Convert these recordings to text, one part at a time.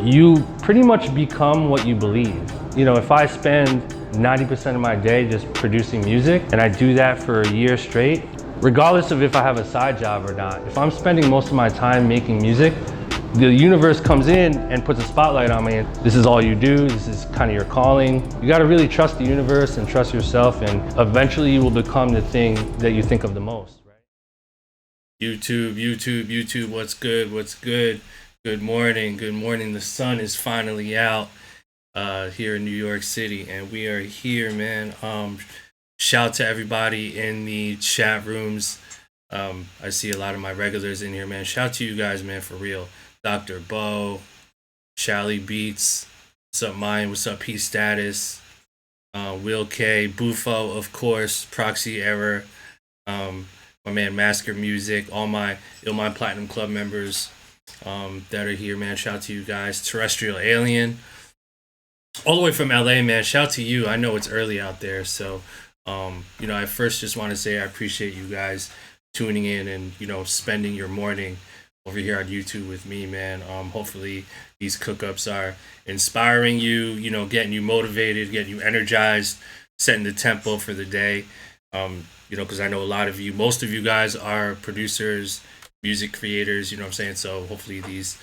You pretty much become what you believe. You know, if I spend 90% of my day just producing music and I do that for a year straight, regardless of if I have a side job or not, if I'm spending most of my time making music, the universe comes in and puts a spotlight on me. This is all you do, this is kind of your calling. You gotta really trust the universe and trust yourself, and eventually you will become the thing that you think of the most. Right? YouTube, what's good? Good morning. The sun is finally out. here in New York City, and we are here, man. Shout to everybody in the chat rooms. I see a lot of my regulars in here, man. Shout to you guys, man, for real. Dr. Bo, Shally Beats, what's up, Mine? What's up, P Status? Will K, Bufo, of course, Proxy Error, my man Masker Music, all my Illmind Platinum Club members that are here, man. Shout out to you guys. Terrestrial Alien, all the way from LA, man. Shout out to you. I know it's early out there, so I first just want to say I appreciate you guys tuning in and spending your morning over here on YouTube with me, man. Hopefully these cookups are inspiring you, getting you motivated, getting you energized, setting the tempo for the day. Because I know a lot of you, most of you guys are producers, music creators, you know what I'm saying? So hopefully these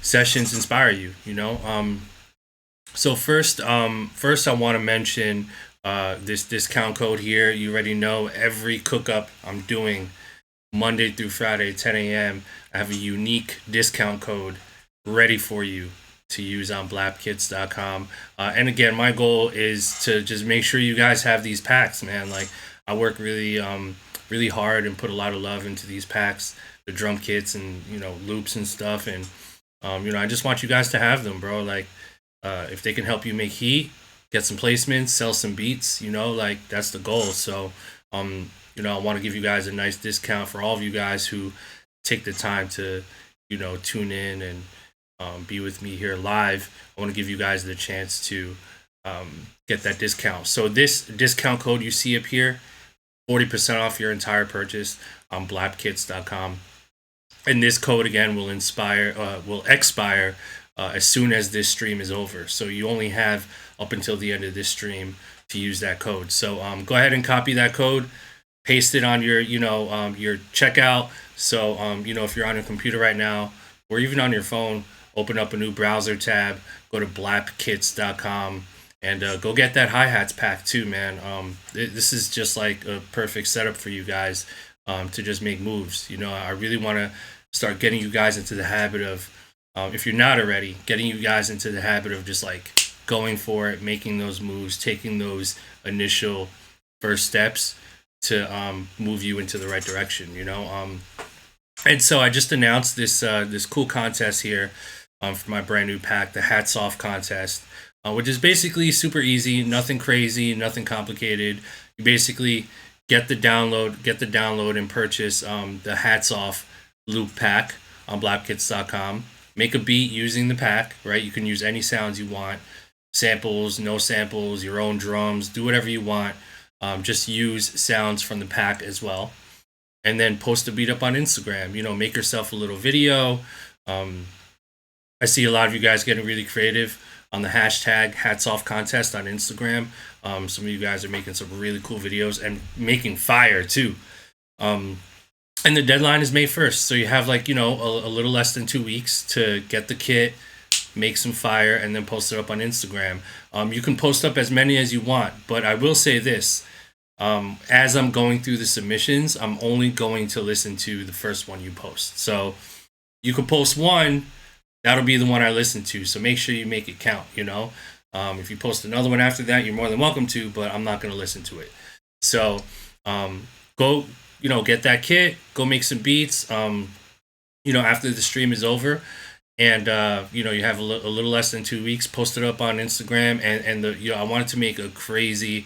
sessions inspire you, So first I want to mention this discount code here. You already know every cookup I'm doing Monday through Friday, 10 a.m. I have a unique discount code ready for you to use on blap-kits.com. And again, my goal is to just make sure you guys have these packs, man. Like, I work really hard and put a lot of love into these packs, the drum kits and, loops and stuff. And, I just want you guys to have them, bro. Like, if they can help you make heat, get some placements, sell some beats, that's the goal. So, I want to give you guys a nice discount for all of you guys who take the time to, tune in and be with me here live. I want to give you guys the chance to get that discount. So this discount code you see up here, 40% off your entire purchase on blap-kits.com. And this code again will expire as soon as this stream is over. So you only have up until the end of this stream to use that code. So go ahead and copy that code, paste it on your your checkout. So if you're on your computer right now or even on your phone, open up a new browser tab, go to blap-kits.com, and go get that hi-hats pack too, man. This is just like a perfect setup for you guys to just make moves. I really want to start getting you guys into the habit of, if you're not already, getting you guys into the habit of just like going for it, making those moves, taking those initial first steps to move you into the right direction, And so I just announced this cool contest here for my brand new pack, the Hats Off contest, which is basically super easy, nothing crazy, nothing complicated. You basically get the download and purchase the Hats Off loop pack on blap-kits.com. Make a beat using the pack, right? You can use any sounds you want, samples, no samples, your own drums, do whatever you want. Just use sounds from the pack as well. And then post a beat up on Instagram, make yourself a little video. I see a lot of you guys getting really creative on the hashtag Hats Off contest on Instagram. Some of you guys are making some really cool videos and making fire too. And the deadline is May 1st. So you have a little less than 2 weeks to get the kit, make some fire, and then post it up on Instagram. You can post up as many as you want, but I will say this. As I'm going through the submissions, I'm only going to listen to the first one you post. So you can post one, that'll be the one I listen to. So make sure you make it count, If you post another one after that, you're more than welcome to, but I'm not going to listen to it. So go, get that kit, go make some beats, after the stream is over. And, you have a little less than 2 weeks, post it up on Instagram. And I wanted to make a crazy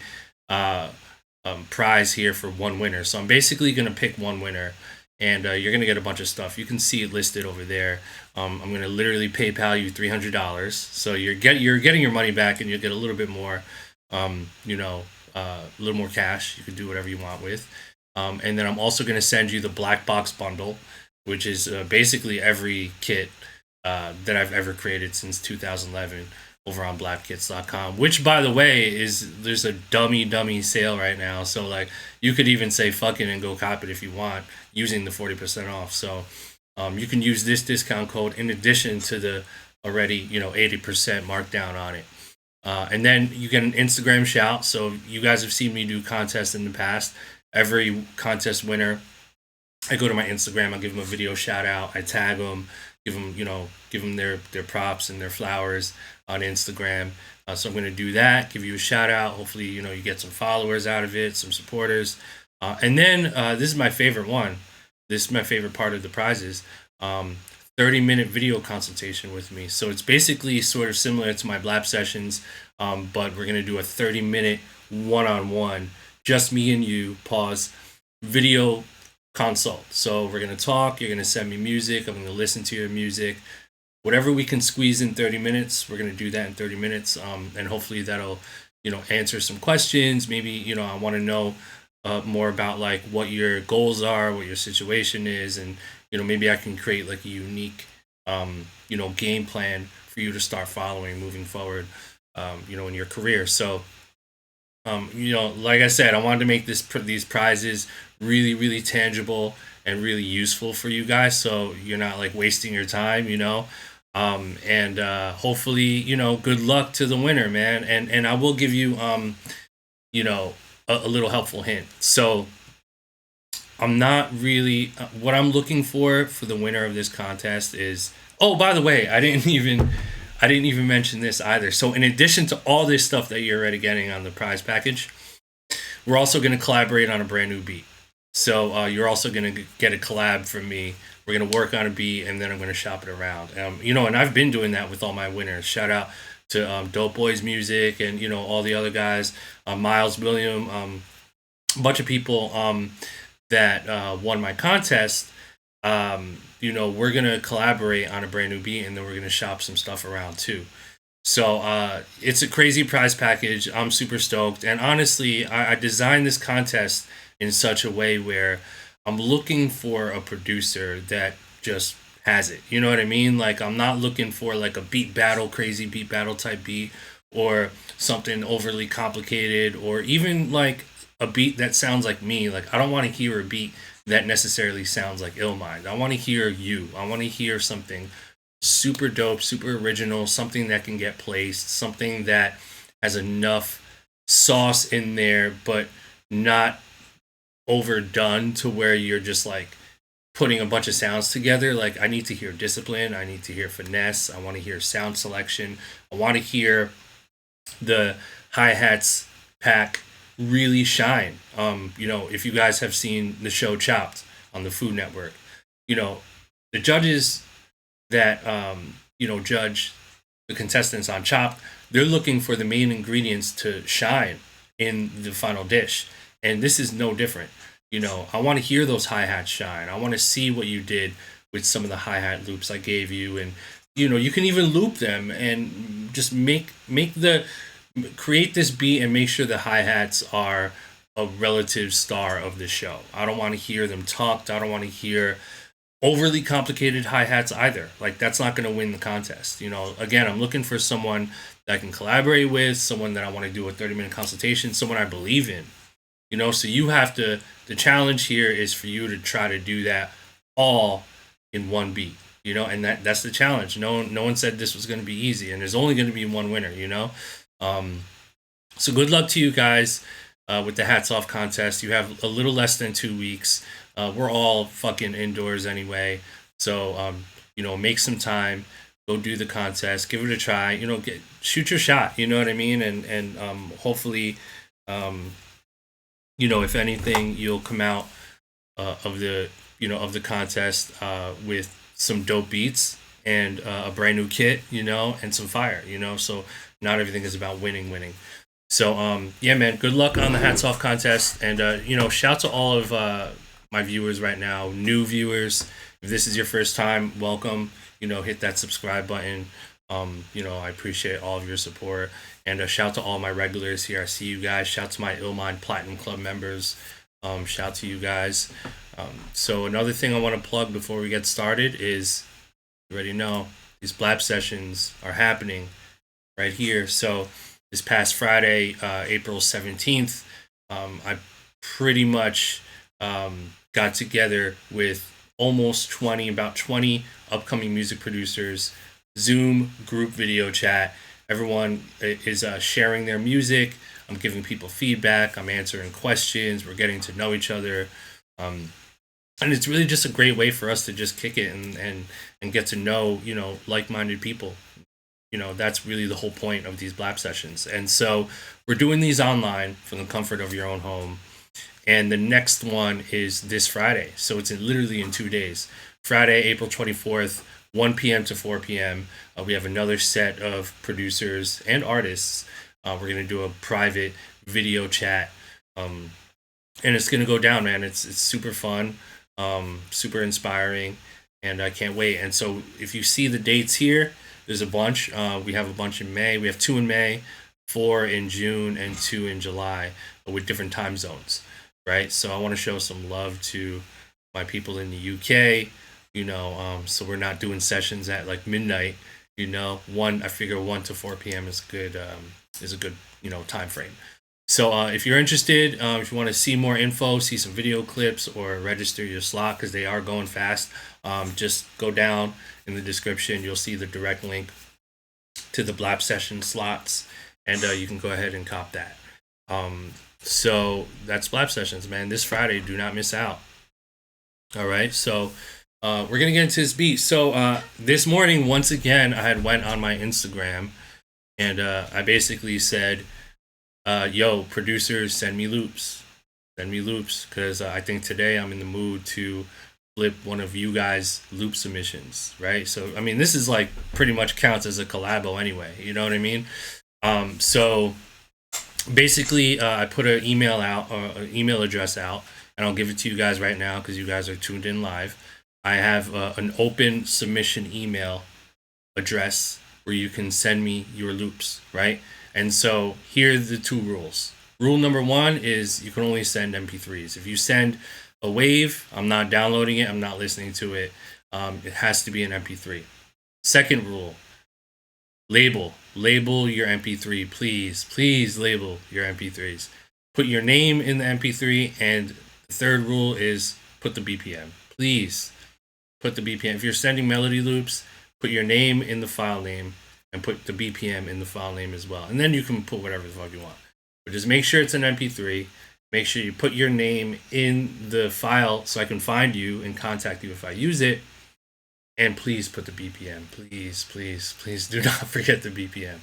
prize here for one winner. So I'm basically going to pick one winner, and you're going to get a bunch of stuff. You can see it listed over there. I'm going to literally PayPal you $300. So you're getting your money back, and you'll get a little bit more, a little more cash. You can do whatever you want with. And then I'm also going to send you the Black Box Bundle, which is basically every kit that I've ever created since 2011 over on blap-kits.com, which, by the way, there's a dummy sale right now. So like, you could even say fuck it and go cop it if you want using the 40% off. So you can use this discount code in addition to the already 80% markdown on it. And then you get an Instagram shout. So you guys have seen me do contests in the past. Every contest winner, I go to my Instagram, I give them a video shout out, I tag them, give them their props and their flowers. on Instagram. So I'm going to do that, give you a shout out. Hopefully, you get some followers out of it, some supporters. And then this is my favorite one. This is my favorite part of the prizes. 30-minute video consultation with me. So it's basically sort of similar to my Blap sessions, but we're going to do a 30-minute one-on-one, just me and you, pause, video consult. So we're going to talk, you're going to send me music, I'm going to listen to your music. Whatever we can squeeze in 30 minutes, we're going to do that in 30 minutes. And hopefully that'll, answer some questions. Maybe, I want to know more about like what your goals are, what your situation is, and maybe I can create like a unique game plan for you to start following moving forward in your career. So like I said, I wanted to make these prizes really, really tangible and really useful for you guys, so you're not like wasting your time, and hopefully, good luck to the winner, man. And I will give you a little helpful hint. So I'm not really what I'm looking for the winner of this contest is, oh, by the way, I didn't even mention this either. So in addition to all this stuff that you're already getting on the prize package, we're also going to collaborate on a brand new beat. So you're also going to get a collab from me. We're going to work on a beat, and then I'm going to shop it around. And I've been doing that with all my winners. Shout out to Dope Boys Music and, all the other guys, Miles William, a bunch of people that won my contest. We're going to collaborate on a brand new beat, and then we're going to shop some stuff around too. So it's a crazy prize package. I'm super stoked. And honestly, I designed this contest in such a way where I'm looking for a producer that just has it. You know what I mean? Like, I'm not looking for like a crazy beat battle type beat, or something overly complicated, or even like a beat that sounds like me. Like, I don't want to hear a beat that necessarily sounds like Illmind. I want to hear you. I want to hear something super dope, super original, something that can get placed, something that has enough sauce in there, but not overdone to where you're just like putting a bunch of sounds together. Like, I need to hear discipline, I need to hear finesse, I want to hear sound selection, I want to hear the hi-hats pack really shine. If you guys have seen the show Chopped on the Food Network, the judges that judge the contestants on Chopped, they're looking for the main ingredients to shine in the final dish. And this is no different. I want to hear those hi-hats shine. I want to see what you did with some of the hi-hat loops I gave you. And, you can even loop them and just create this beat and make sure the hi-hats are a relative star of the show. I don't want to hear them talked. I don't want to hear overly complicated hi-hats either. Like, that's not going to win the contest. Again, I'm looking for someone that I can collaborate with, someone that I want to do a 30-minute consultation, someone I believe in. So you have to, the challenge here is for you to try to do that all in one beat, and that's the challenge. No one said this was going to be easy, and there's only going to be one winner, So good luck to you guys with the Hats Off contest. You have a little less than 2 weeks. We're all fucking indoors anyway. So, make some time, go do the contest, give it a try, shoot your shot, you know what I mean? And hopefully, if anything, you'll come out of the contest with some dope beats and a brand new kit, and some fire, so not everything is about winning. So, yeah, man, good luck on the Hats Off contest. And, shout to all of my viewers right now, new viewers. If this is your first time, welcome, hit that subscribe button. I appreciate all of your support. And a shout to all my regulars here. I see you guys. Shout to my Illmind Platinum Club members. Shout to you guys. So another thing I want to plug before we get started is, you already know, these Blap sessions are happening right here. So this past Friday, April 17th, I pretty much got together with about 20 upcoming music producers, Zoom group video chat. Everyone is sharing their music. I'm giving people feedback. I'm answering questions. We're getting to know each other. And it's really just a great way for us to just kick it and get to know, like-minded people. that's really the whole point of these Blap sessions. And so we're doing these online from the comfort of your own home. And the next one is this Friday. So it's literally in 2 days. Friday, April 24th, 1 p.m. to 4 p.m. We have another set of producers and artists. We're going to do a private video chat. And it's going to go down, man. It's super fun, super inspiring. And I can't wait. And so if you see the dates here, there's a bunch. We have a bunch in May. We have 2 in May, 4 in June, and 2 in July with different time zones, right? So I want to show some love to my people in the UK, so we're not doing sessions at like midnight, I figure 1 to 4 p.m. is good, time frame. So if you're interested, if you want to see more info, see some video clips, or register your slot, because they are going fast, just go down in the description. You'll see the direct link to the Blap session slots, and you can go ahead and cop that. So that's Blap sessions, man. This Friday, do not miss out. All right, so we're going to get into this beat. So this morning, once again, I had went on my Instagram, and I basically said, yo, producers, send me loops, because I think today I'm in the mood to flip one of you guys' loop submissions, right? So, I mean, this is like pretty much counts as a collabo anyway, you know what I mean? So basically, I put an email out, an email address out, and I'll give it to you guys right now because you guys are tuned in live. I have an open submission email address where you can send me your loops, right? And so here are the 2 rules. Rule number 1 is you can only send MP3s. If you send a wave, I'm not downloading it, I'm not listening to it. It has to be an MP3. Second rule, label your MP3, please label your MP3s. Put your name in the MP3, and the third rule is put the BPM. Please put the BPM. If you're sending melody loops, put your name in the file name and put the BPM in the file name as well. And then you can put whatever the fuck you want. But just make sure it's an MP3. Make sure you put your name in the file so I can find you and contact you if I use it. And please put the BPM. Please do not forget the BPM.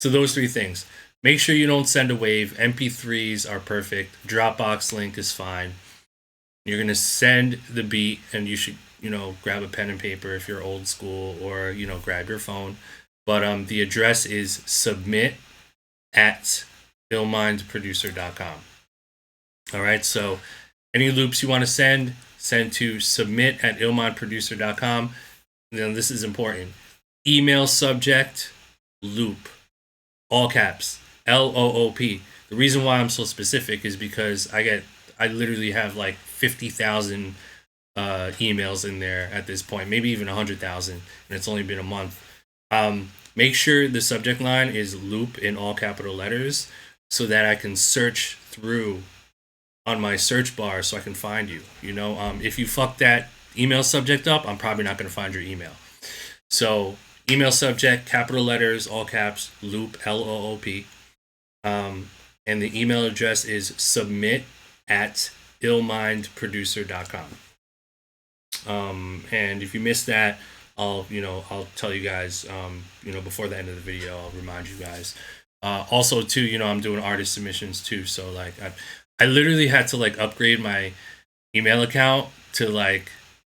So those 3 things. Make sure you don't send a wave. MP3s are perfect. Dropbox link is fine. You're going to send the beat, and you should, grab a pen and paper if you're old school, or, grab your phone. But the address is submit@llmindproducer.com. All right, so any loops you want to send to submit@llmindproducer.com. Then this is important. Email subject, loop, all caps, LOOP. The reason why I'm so specific is because I literally have like 50,000 emails in there at this point, maybe even 100,000, and it's only been a month. Make sure the subject line is loop in all capital letters so that I can search through on my search bar so I can find you. If you fuck that email subject up, I'm probably not going to find your email. So email subject, capital letters, all caps, loop, LOOP. And the email address is submit@llmindproducer.com. And if you missed that, I'll tell you guys, before the end of the video, I'll remind you guys. Also too, I'm doing artist submissions too. So like I literally had to like upgrade my email account to like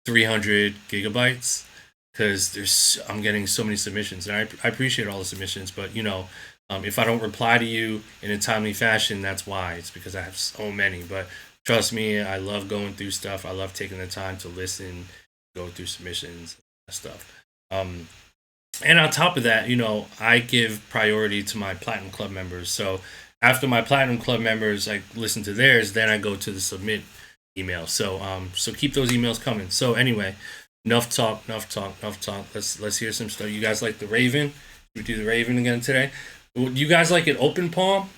300 gigabytes because I'm getting so many submissions, and I appreciate all the submissions, but if I don't reply to you in a timely fashion, that's why. It's because I have so many. But trust me, I love going through stuff. I love taking the time to listen, go through submissions, and stuff. And on top of that, I give priority to my Platinum Club members. So after my Platinum Club members, I listen to theirs, then I go to the submit email. So keep those emails coming. So anyway, enough talk. Let's hear some stuff. You guys like the Raven? We do the Raven again today. Do you guys like it open palm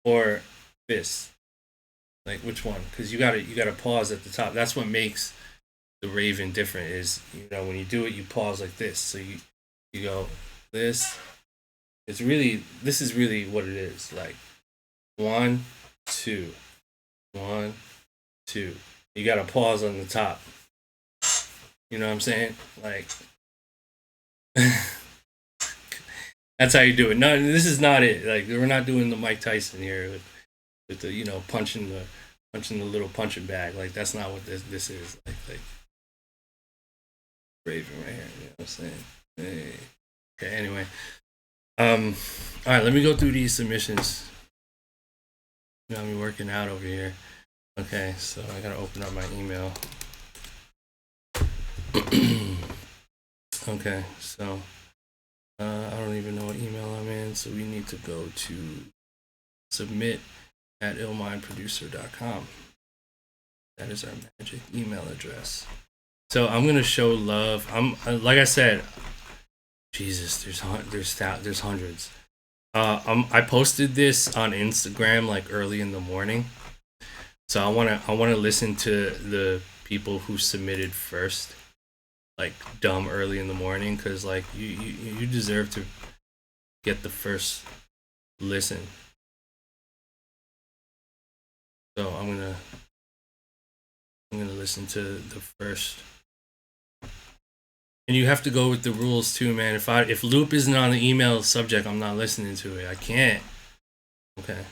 or this? Like which one? Because you gotta pause at the top. That's what makes the Raven different. Is when you do it, you pause like this. So you go this. This is really what it is. Like 1, 2, 1, 2. You gotta pause on the top. You know what I'm saying? Like That's how you do it. No, this is not it. Like we're not doing the Mike Tyson here with the punching the little punching bag. Like that's not what this is. Like Raven right here. You know what I'm saying? Hey. Okay. Anyway. All right. Let me go through these submissions. Got me working out over here. Okay. So I gotta open up my email. Okay. So. I don't even know what email I'm in, so we need to go to submit at llmindproducer.com. That is our magic email address. So I'm gonna show love. Like I said, Jesus, there's hundreds. I posted this on Instagram like early in the morning, so I wanna listen to the people who submitted first. Like dumb early in the morning, because like you deserve to get the first listen. So I'm gonna listen to the first, and you have to go with the rules too, man. If loop isn't on the email subject, I'm not listening to it. I can't. Okay.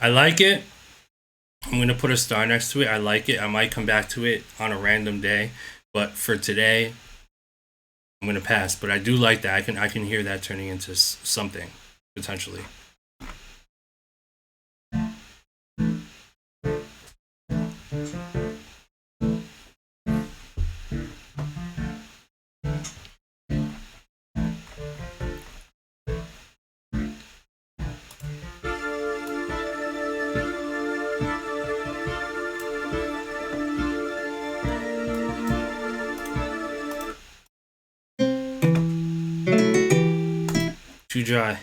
I like it. I'm gonna put a star next to it. I like it. I might come back to it on a random day, but for today, I'm gonna pass. But I do like that. I can hear that turning into something potentially. Too dry.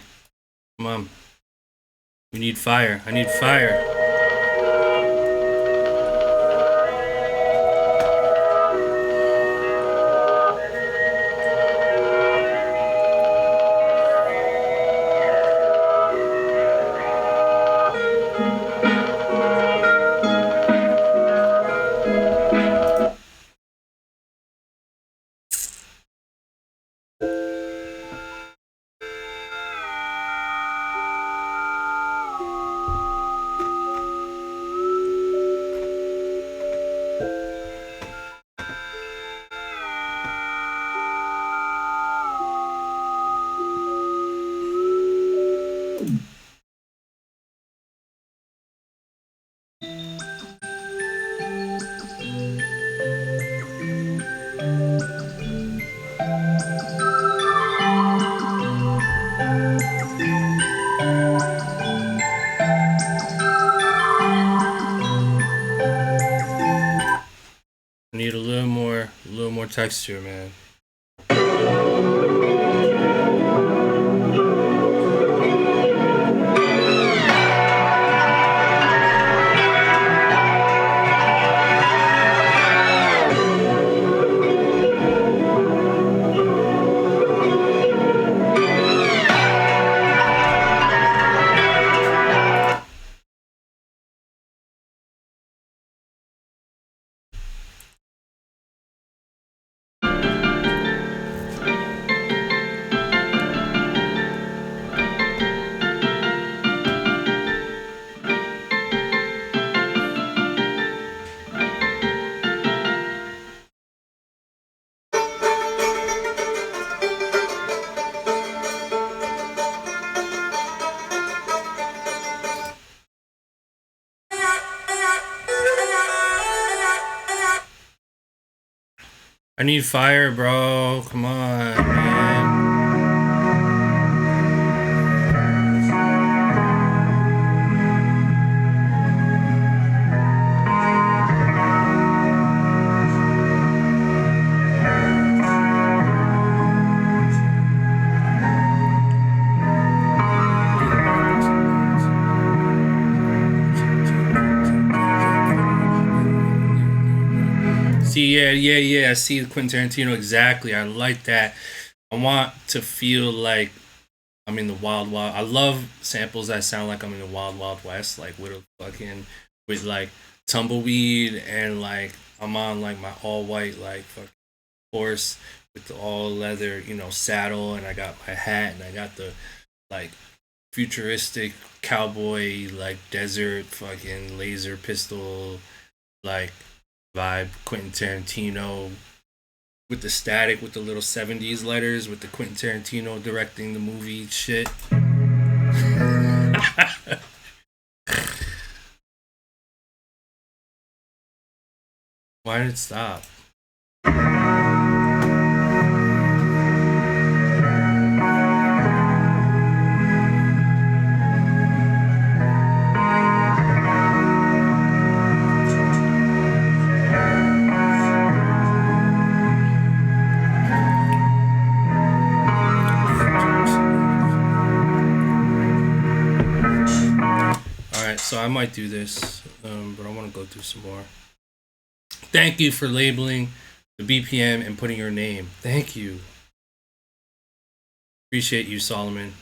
Come on. We need fire. I need fire. Need a little more texture, man. I need fire, bro. Come on, man. See, yeah. I see Quentin Tarantino exactly. I like that. I want to feel like I'm in the wild. I love samples that sound like I'm in the wild west, like with a fucking with like tumbleweed and like I'm on like my all white like fucking horse with the all leather, you know, saddle, and I got my hat and I got the like futuristic cowboy like desert fucking laser pistol like vibe Quentin Tarantino with the static with the little 70s letters with the Quentin Tarantino directing the movie shit. Why did it stop? So I might do this, but I want to go through some more. Thank you for labeling the BPM and putting your name. Thank you. Appreciate you, Solomon.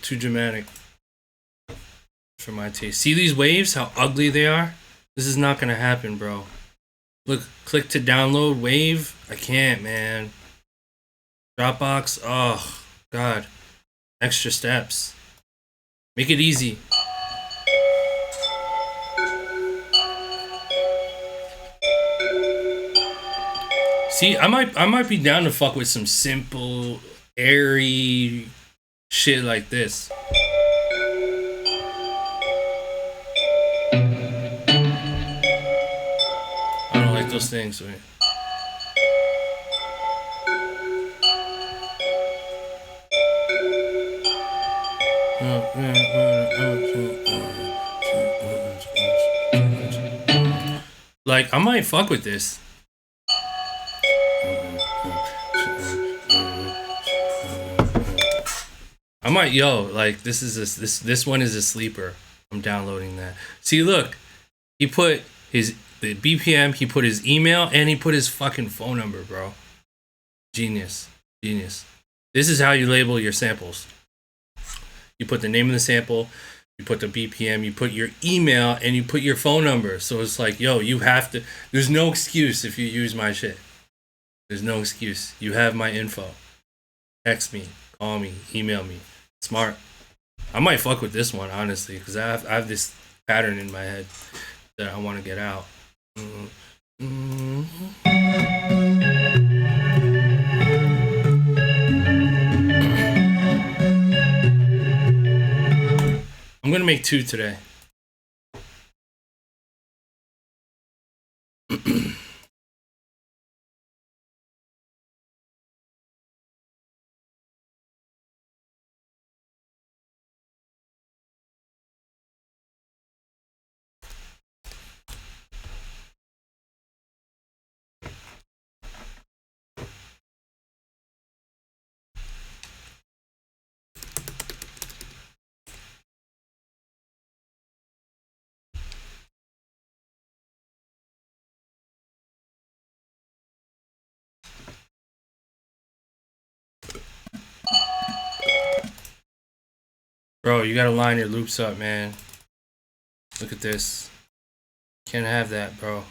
Too dramatic for my taste. See these waves? How ugly they are? This is not gonna happen, bro. Look, click to download wave. I can't, man. Dropbox. Oh, God. Extra steps. Make it easy. See, I might be down to fuck with some simple, airy shit like this. I don't like those things. Wait. Like, I might fuck with this. I might, like this one is a sleeper. I'm downloading that. See, look, he put the BPM, he put his email, and he put his fucking phone number, bro. Genius. This is how you label your samples. You put the name of the sample, you put the BPM, you put your email, and you put your phone number. So it's like, you have to. There's no excuse if you use my shit. There's no excuse. You have my info. Text me, call me, email me. Smart. I might fuck with this one, honestly, because I have this pattern in my head that I want to get out. I'm going to make 2 today. Bro, you gotta line your loops up, man. Look at this. Can't have that, bro.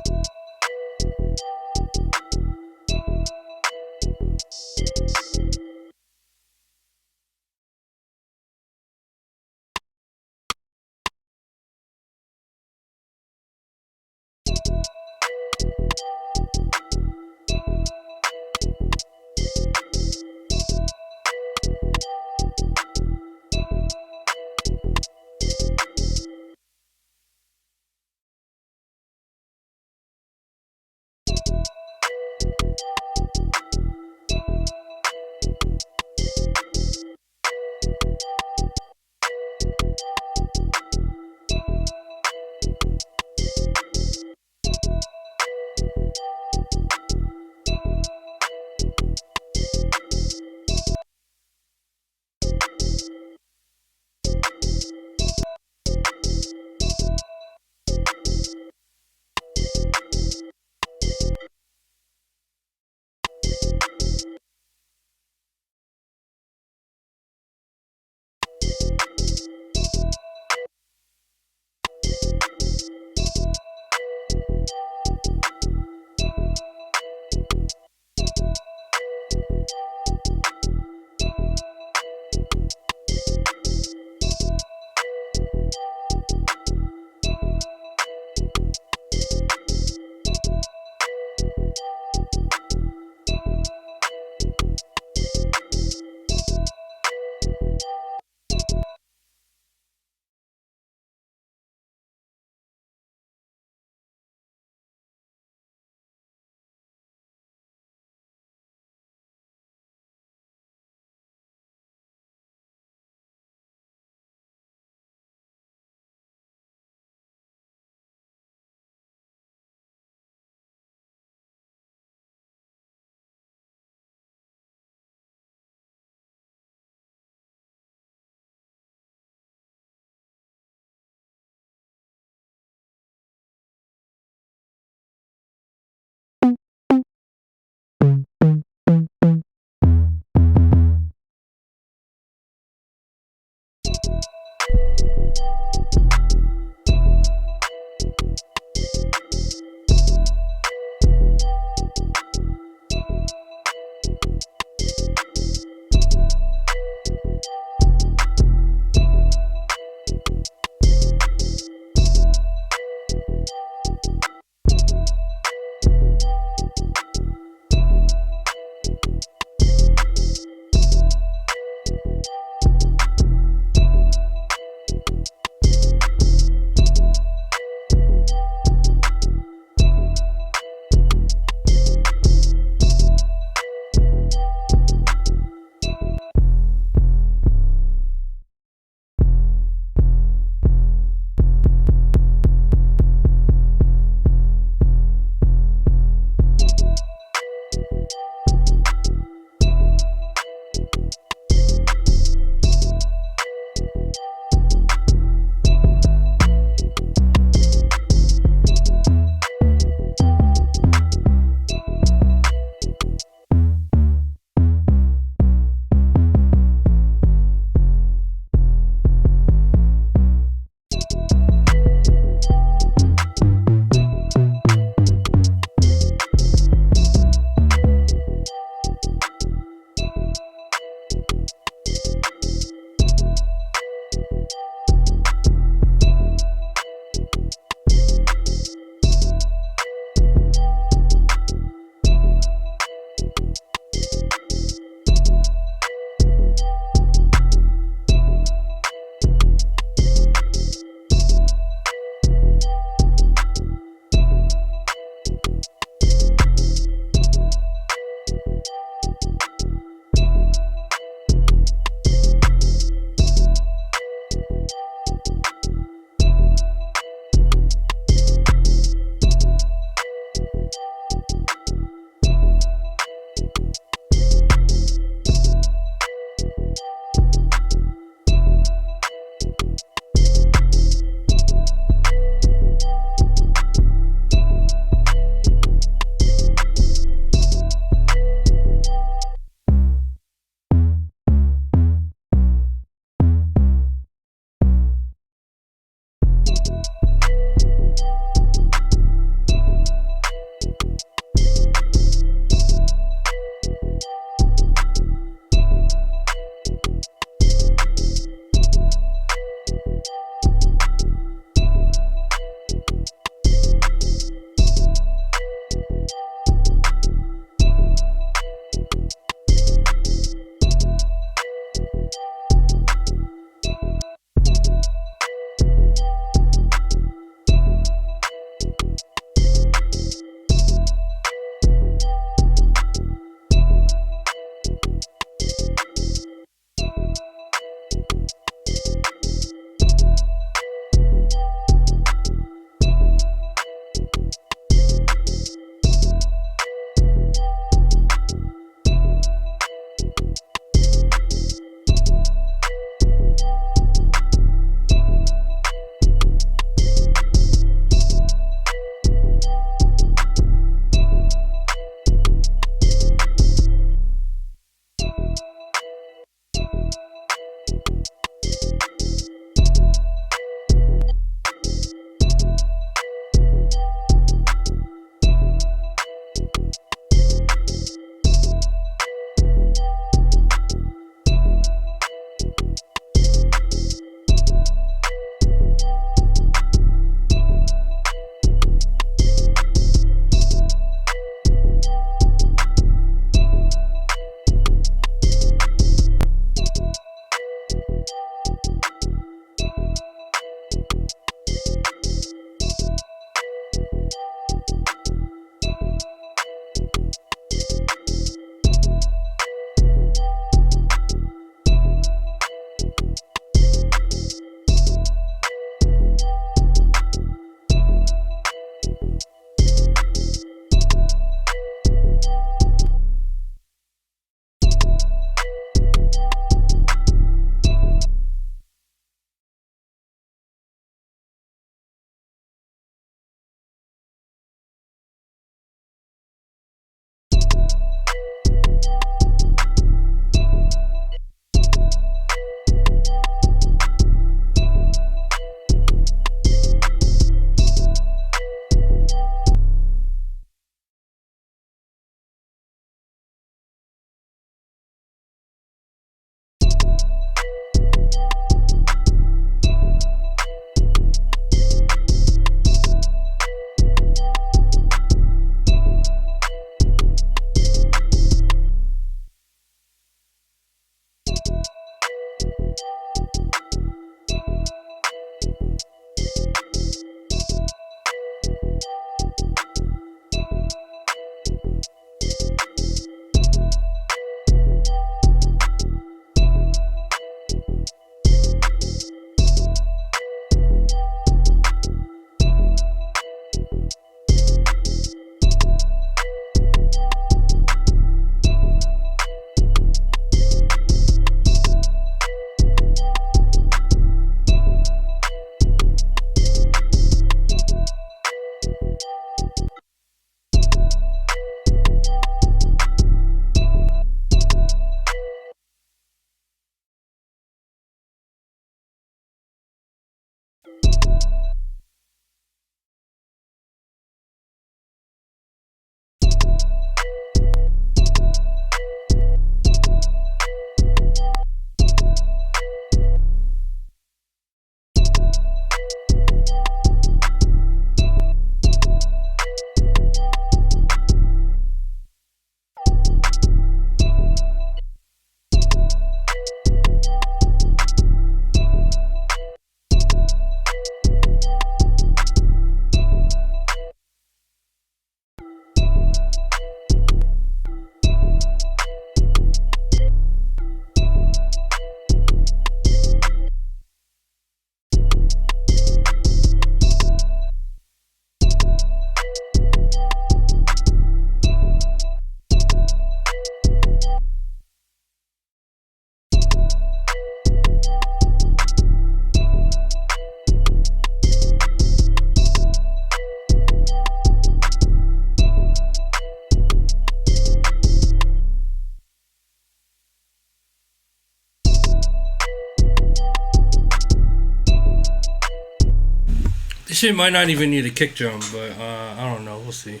This shit might not even need a kick drum, but I don't know. We'll see.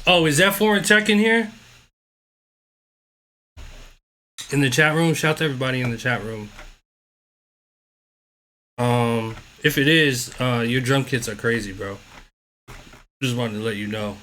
Oh, is that Foreign Tech in here? In the chat room? Shout to everybody in the chat room. If it is, your drum kits are crazy, bro. Just wanted to let you know.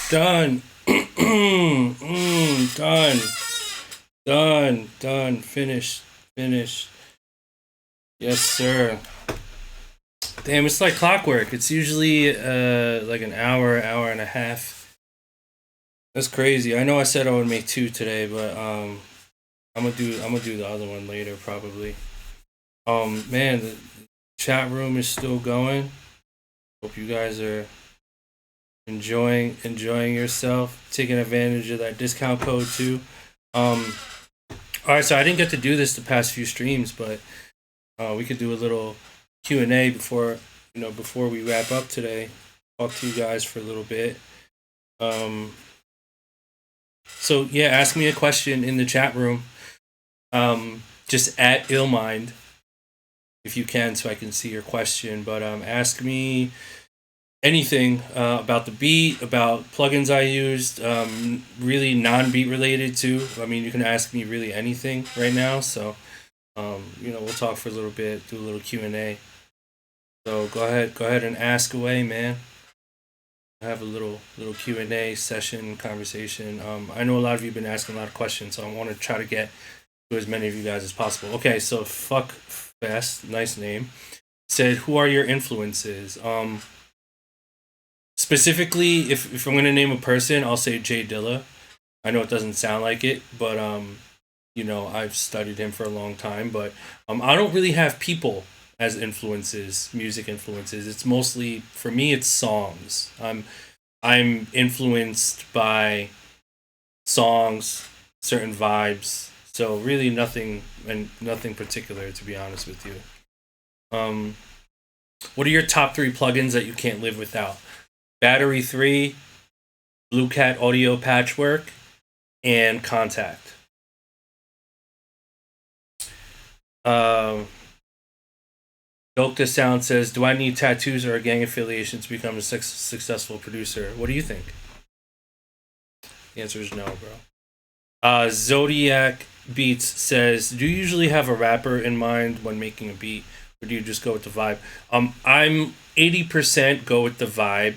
Done. Done. Done. Finished. Yes, sir. Damn, it's like clockwork. It's usually like an hour and a half. That's crazy. I know I said I would make 2 today, but I'm gonna do the other one later probably. Man, the chat room is still going. Hope you guys are enjoying yourself, taking advantage of that discount code too. All right, so I didn't get to do this the past few streams, but we could do a little Q&A before we wrap up today. Talk to you guys for a little bit. So yeah, ask me a question in the chat room. Just at Illmind if you can, so I can see your question. But ask me anything about the beat, about plugins I used, really non-beat related too. I mean, you can ask me really anything right now. So, we'll talk for a little bit, do a little Q&A. So go ahead and ask away, man. have a little Q&A session conversation. I know a lot of you have been asking a lot of questions, so I want to try to get to as many of you guys as possible. Okay, so Fuck Fest, nice name, said, who are your influences? Specifically, if I'm gonna name a person, I'll say Jay Dilla. I know it doesn't sound like it, but you know, I've studied him for a long time. But I don't really have people as influences, music influences. It's mostly, for me, it's songs. I'm influenced by songs, certain vibes. So really nothing particular, to be honest with you. What are your top 3 plugins that you can't live without? Battery 3, Blue Cat Audio Patchwork, and Contact. Dope to Sound says, do I need tattoos or a gang affiliation to become a successful producer? What do you think? The answer is no, bro. Zodiac Beats says, do you usually have a rapper in mind when making a beat, or do you just go with the vibe? I'm 80% go with the vibe,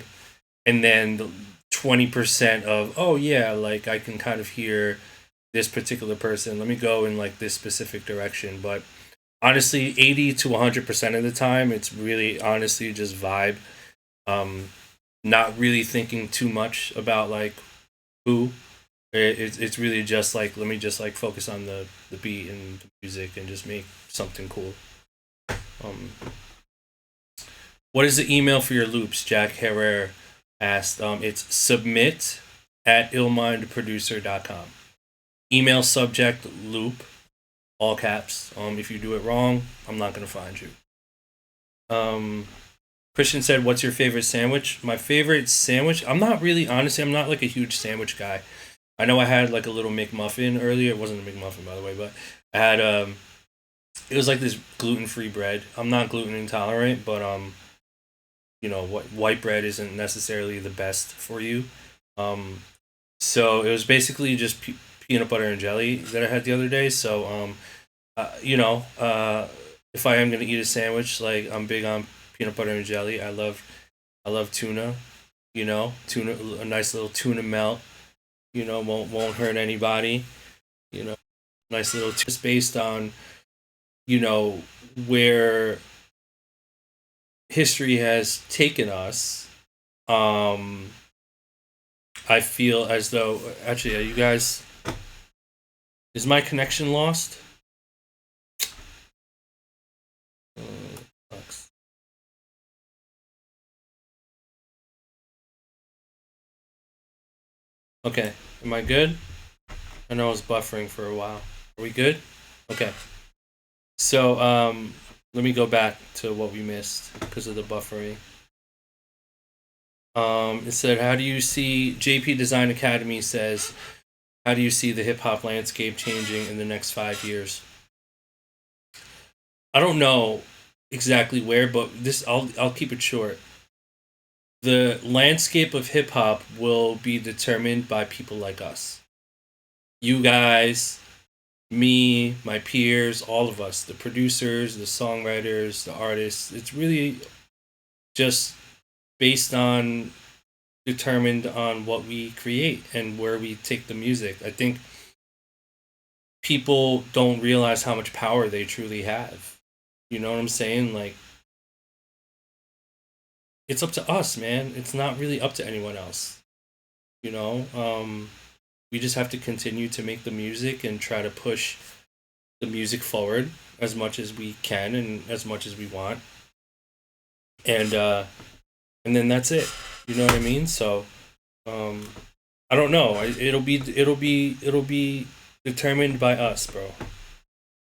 and then 20% of, oh yeah, like I can kind of hear this particular person. Let me go in like this specific direction. But honestly, 80 to 100% of the time, it's really honestly just vibe. Not really thinking too much about like who. It's really just like, let me just like focus on the beat and the music and just make something cool. What is the email for your loops? Jack Herrera asked. It's submit@illmindproducer.com. Email subject loop, all caps. If you do it wrong, I'm not gonna find you. Christian said, what's your favorite sandwich? My favorite sandwich, I'm not like a huge sandwich guy. I know I had like a little McMuffin earlier. It wasn't a McMuffin, by the way, but I had it was like this gluten-free bread. I'm not gluten intolerant, but you know, white bread isn't necessarily the best for you. So it was basically just peanut butter and jelly that I had the other day. So you know, if I am gonna eat a sandwich, like I'm big on peanut butter and jelly. I love tuna. You know, tuna, a nice little tuna melt. You know, won't hurt anybody. You know, nice little just based on, you know, where history has taken us. I feel as though, actually, are you guys, is my connection lost? Okay, am I good? I know I was buffering for a while. Are we good? Okay. So, let me go back to what we missed because of the buffering. It said, how do you see, JP Design Academy says, how do you see the hip hop landscape changing in the next 5 years? I don't know exactly where, but I'll keep it short. The landscape of hip hop will be determined by people like us. You guys, me, my peers, all of us, the producers, the songwriters, the artists. It's really just determined on what we create and where we take the music. I think people don't realize how much power they truly have. You know what I'm saying? Like, it's up to us, man. It's not really up to anyone else. You know, we just have to continue to make the music and try to push the music forward as much as we can and as much as we want. And then that's it. You know what I mean? So, I don't know. It'll be determined by us, bro.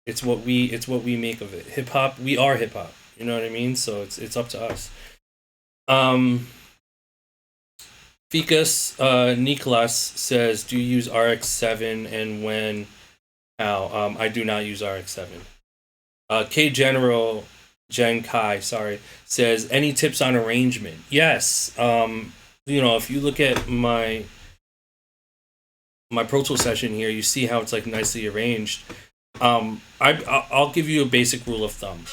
It's what we make of it. Hip hop, we are hip hop. You know what I mean? So it's up to us. Ficus Nicholas says, do you use RX-7 and when, how? I do not use RX-7. K General Jen Kai, says, any tips on arrangement? Yes. You know, if you look at my Pro Tool session here, you see how it's like nicely arranged. I'll give you a basic rule of thumb.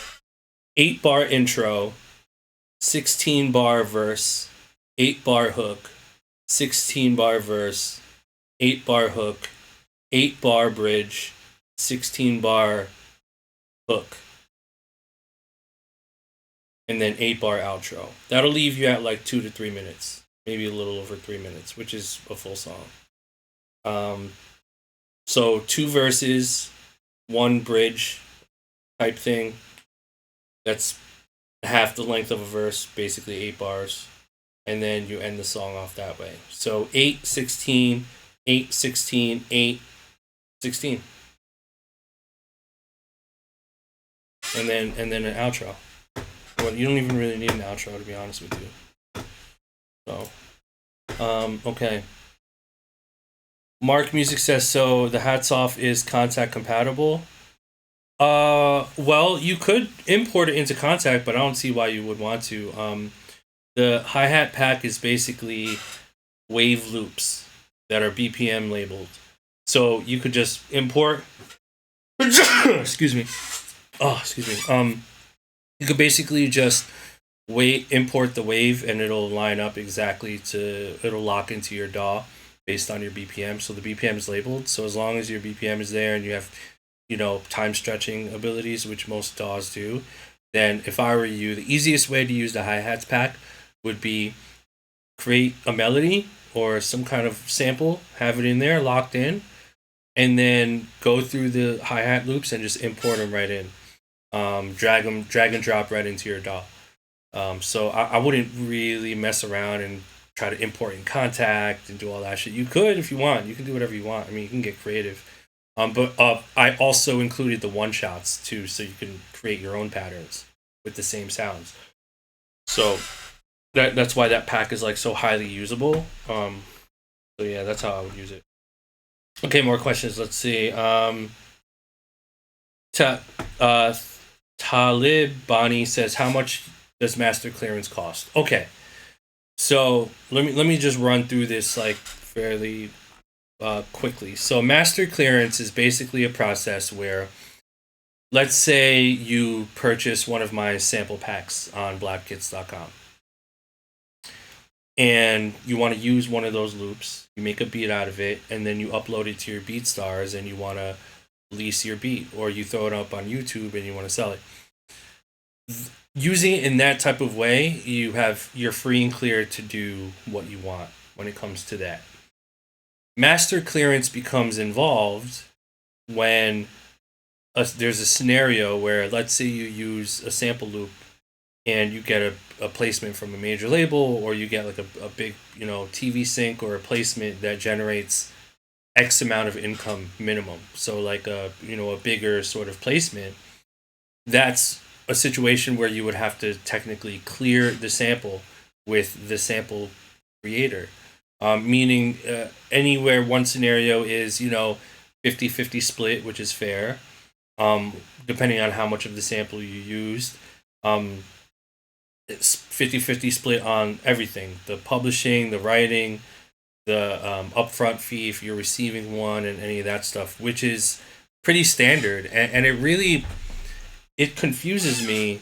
8-bar intro, 16-bar verse, 8-bar hook, 16-bar verse, 8-bar hook, 8-bar bridge, 16-bar hook, and then 8-bar outro. That'll leave you at like 2 to 3 minutes, maybe a little over 3 minutes, which is a full song. So 2 verses, 1 bridge type thing. That's half the length of a verse, basically 8 bars. And then you end the song off that way. So 8, 16, 8, 16, 8, 16. And then an outro. Well, you don't even really need an outro, to be honest with you. So, okay. Mark Music says, so the hats off is Contact compatible. Well, you could import it into Contact, but I don't see why you would want to. The hi-hat pack is basically wave loops that are BPM labeled. So you could just import. Excuse me. Oh, excuse me. You could basically just import the wave, and it'll line up exactly it'll lock into your DAW based on your BPM. So the BPM is labeled. So as long as your BPM is there and you have, time stretching abilities, which most DAWs do, then if I were you, the easiest way to use the hi-hats pack would be create a melody or some kind of sample, have it in there locked in, and then go through the hi-hat loops and just import them right in. Drag and drop right into your DAW. So I wouldn't really mess around and try to import in Contact and do all that shit. You could if you want. You can do whatever you want. I mean, you can get creative. But I also included the one-shots too, so you can create your own patterns with the same sounds. So that's why that pack is like so highly usable. So yeah, that's how I would use it. Okay, more questions. Let's see. Talib Bani says, how much does master clearance cost? Okay, so let me just run through this like fairly quickly. So master clearance is basically a process where, let's say you purchase one of my sample packs on blap-kits.com and you want to use one of those loops. You make a beat out of it, and then you upload it to your BeatStars, and you want to release your beat, or you throw it up on YouTube and you want to sell it. Using it in that type of way, you're free and clear to do what you want when it comes to that. Master clearance becomes involved when there's a scenario where, let's say you use a sample loop and you get a placement from a major label, or you get like a big TV sync or a placement that generates X amount of income minimum. So like a bigger sort of placement. That's a situation where you would have to technically clear the sample with the sample creator. Meaning anywhere one scenario is 50-50 split, which is fair, depending on how much of the sample you used. It's 50-50 split on everything: the publishing, the writing, the upfront fee if you're receiving one, and any of that stuff, which is pretty standard. And it confuses me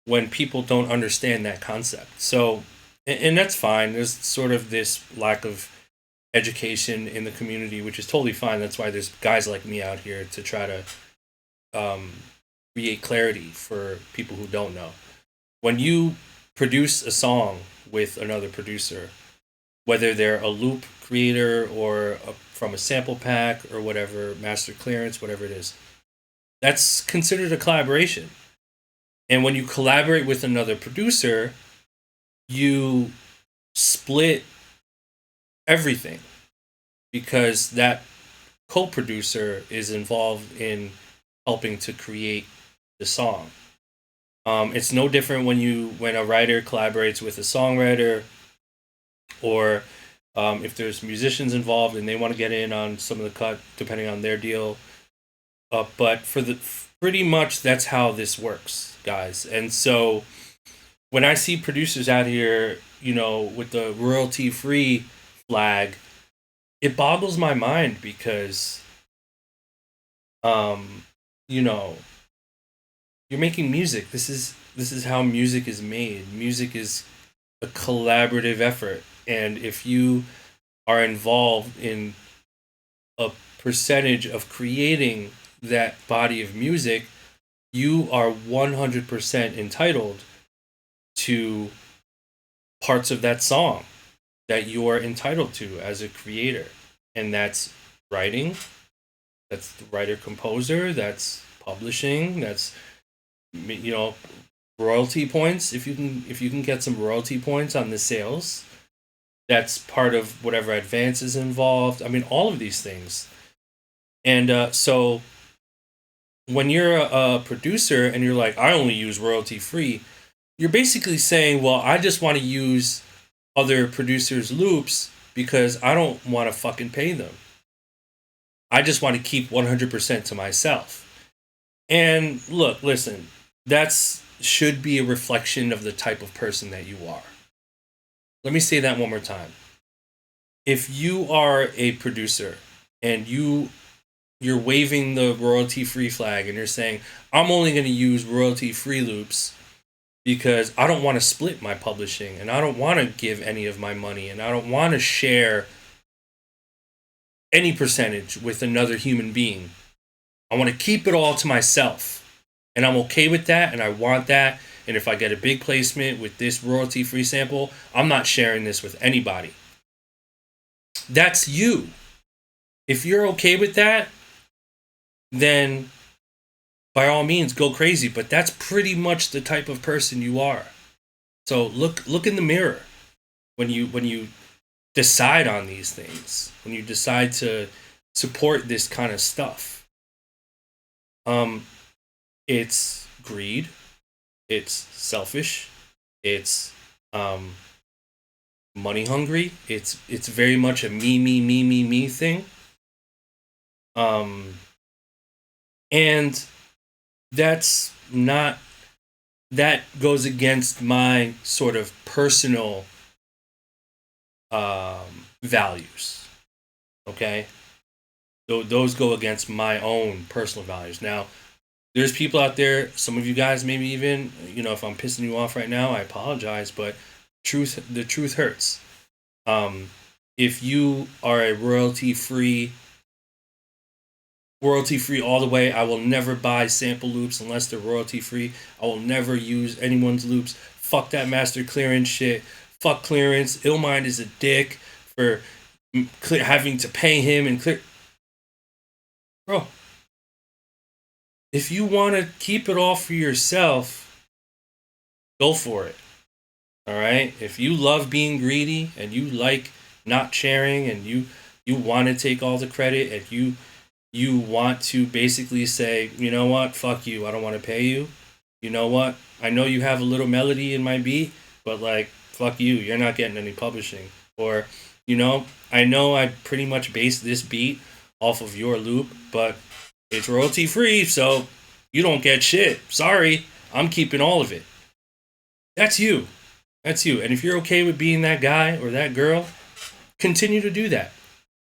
when people don't understand that concept. So, and that's fine. There's sort of this lack of education in the community, which is totally fine. That's why there's guys like me out here to try to create clarity for people who don't know. When you produce a song with another producer, whether they're a loop creator or from a sample pack or whatever, master clearance, whatever it is, that's considered a collaboration. And when you collaborate with another producer, you split everything, because that co-producer is involved in helping to create the song. It's no different when a writer collaborates with a songwriter, or if there's musicians involved and they want to get in on some of the cut, depending on their deal. But pretty much that's how this works, guys. And so when I see producers out here, with the royalty-free flag, it boggles my mind, because, you're making music. This is how music is made. Music is a collaborative effort. And if you are involved in a percentage of creating that body of music, you are 100% entitled to parts of that song that you are entitled to as a creator. And that's writing, that's the writer composer, that's publishing, that's, you know, royalty points. If you can get some royalty points on the sales, that's part of whatever advance is involved. I mean, all of these things. And so when you're a producer and you're like, I only use royalty free, you're basically saying, well, I just want to use other producers' loops because I don't want to fucking pay them. I just want to keep 100% to myself. And look, listen, that's should be a reflection of the type of person that you are. Let me say that one more time. If you are a producer and you're waving the royalty-free flag and you're saying, I'm only going to use royalty-free loops because I don't want to split my publishing and I don't want to give any of my money and I don't want to share any percentage with another human being. I want to keep it all to myself. And I'm okay with that and I want that. And if I get a big placement with this royalty-free sample, I'm not sharing this with anybody. That's you. If you're okay with that, then by all means go crazy. But that's pretty much the type of person you are. So look in the mirror when you decide on these things, when you decide to support this kind of stuff. It's greed, it's selfish, it's money hungry, it's very much a me thing. And that's not, that goes against my sort of personal values. Okay? Those go against my own personal values. Now, there's people out there, some of you guys maybe even, you know, if I'm pissing you off right now, I apologize, but the truth hurts. If you are a royalty-free all the way, I will never buy sample loops unless they're royalty-free. I will never use anyone's loops. Fuck that master clearance shit. Fuck clearance. Illmind is a dick for having to pay him and clear. Bro, if you want to keep it all for yourself, go for it. All right? If you love being greedy and you like not sharing and you want to take all the credit and you want to basically say, you know what, fuck you, I don't want to pay you. You know what? I know you have a little melody in my beat, but like, fuck you, you're not getting any publishing. Or, you know I pretty much based this beat off of your loop, but it's royalty free, so you don't get shit. Sorry, I'm keeping all of it. That's you. That's you. And if you're okay with being that guy or that girl, continue to do that.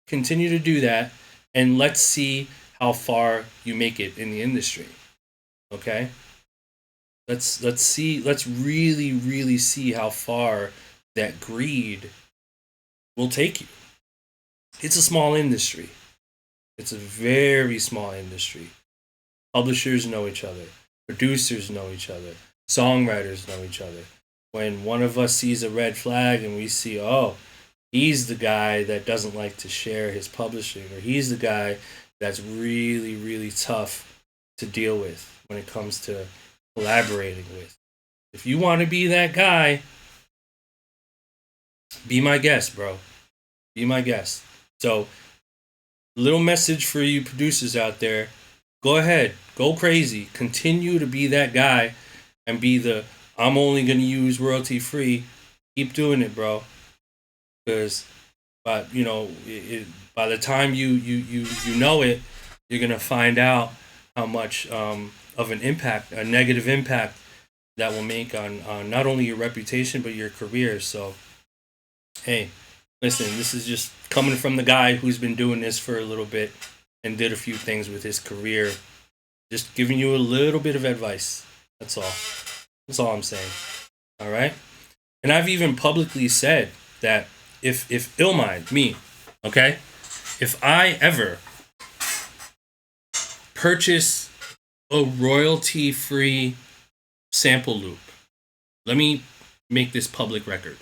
Continue to do that, and let's see how far you make it in the industry. Okay? Let's really see how far that greed will take you. It's a small industry. It's a very small industry. Publishers know each other. Producers know each other. Songwriters know each other. When one of us sees a red flag and we see, oh, he's the guy that doesn't like to share his publishing, or he's the guy that's really, really tough to deal with when it comes to collaborating with. If you want to be that guy, be my guest, bro. Be my guest. So, little message for you producers out there. Go ahead. Go crazy. Continue to be that guy and be the, I'm only going to use royalty free. Keep doing it, bro. Because, by the time you know it, you're going to find out how much of an impact, a negative impact that will make on not only your reputation, but your career. So, hey, listen, this is just coming from the guy who's been doing this for a little bit and did a few things with his career. Just giving you a little bit of advice. That's all. That's all I'm saying. All right? And I've even publicly said that if Illmind, me, okay, if I ever purchase a royalty-free sample loop, let me make this public record.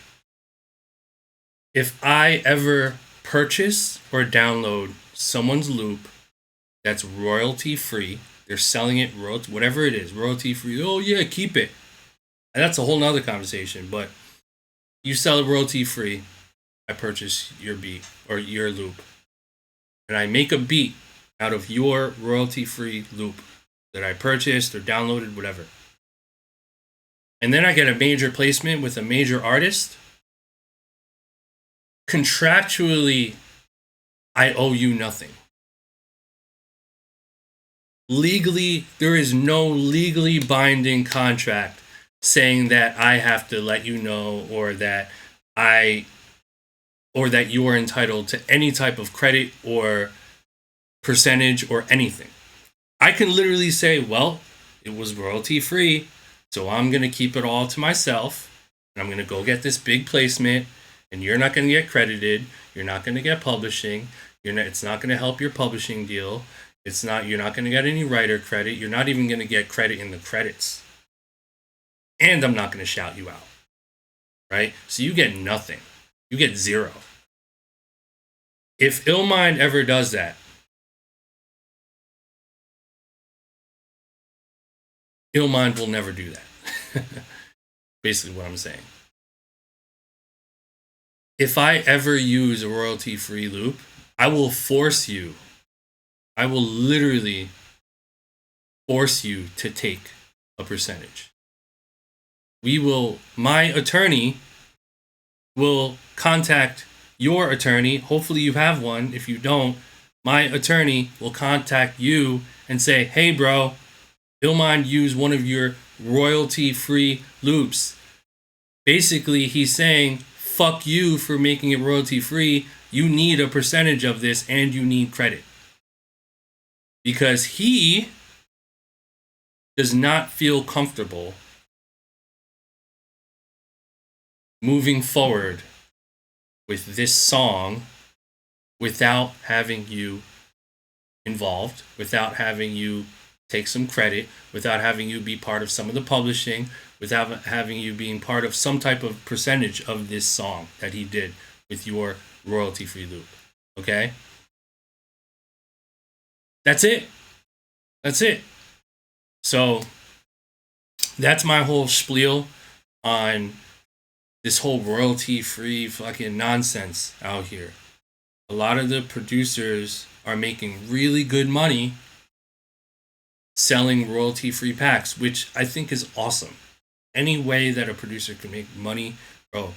If I ever purchase or download someone's loop that's royalty-free, they're selling it, whatever it is, royalty-free, oh yeah, keep it. And that's a whole nother conversation, but you sell it royalty-free, I purchase your beat or your loop. And I make a beat out of your royalty-free loop that I purchased or downloaded, whatever. And then I get a major placement with a major artist. Contractually, I owe you nothing. Legally, there is no legally binding contract saying that I have to let you know or that you are entitled to any type of credit or percentage or anything. I can literally say, well, it was royalty free, so I'm going to keep it all to myself, and I'm going to go get this big placement, and you're not going to get credited, you're not going to get publishing, it's not going to help your publishing deal, you're not going to get any writer credit, you're not even going to get credit in the credits. And I'm not going to shout you out, right? So you get nothing. You get zero. If Illmind ever does that, Illmind will never do that. Basically what I'm saying. If I ever use a royalty-free loop, I will literally force you to take a percentage. My attorney will contact your attorney. Hopefully you have one. If you don't, my attorney will contact you and say, hey bro, Illmind used one of your royalty-free loops. Basically, he's saying, fuck you for making it royalty-free. You need a percentage of this and you need credit. Because he does not feel comfortable moving forward with this song without having you involved, without having you take some credit, without having you be part of some of the publishing, without having you being part of some type of percentage of this song that he did with your royalty-free loop. Okay? That's it. So that's my whole spiel on this whole royalty-free fucking nonsense out here. A lot of the producers are making really good money selling royalty-free packs, which I think is awesome. Any way that a producer can make money, bro,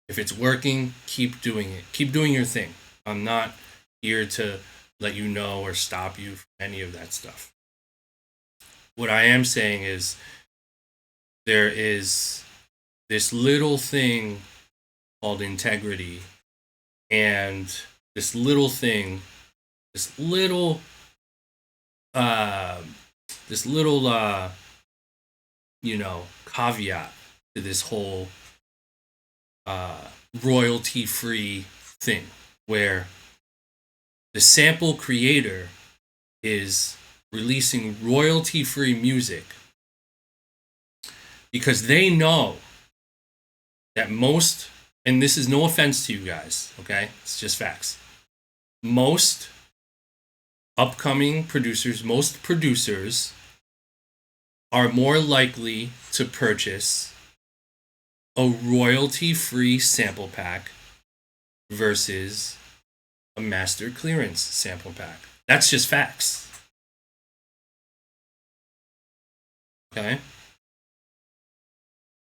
if it's working, keep doing it. Keep doing your thing. I'm not here to let you know or stop you from any of that stuff. What I am saying is there is this little thing called integrity, and this little caveat to this whole royalty-free thing, where the sample creator is releasing royalty-free music because they know that most, and this is no offense to you guys, okay? It's just facts. Most upcoming producers, most producers are more likely to purchase a royalty-free sample pack versus a master clearance sample pack. That's just facts. Okay?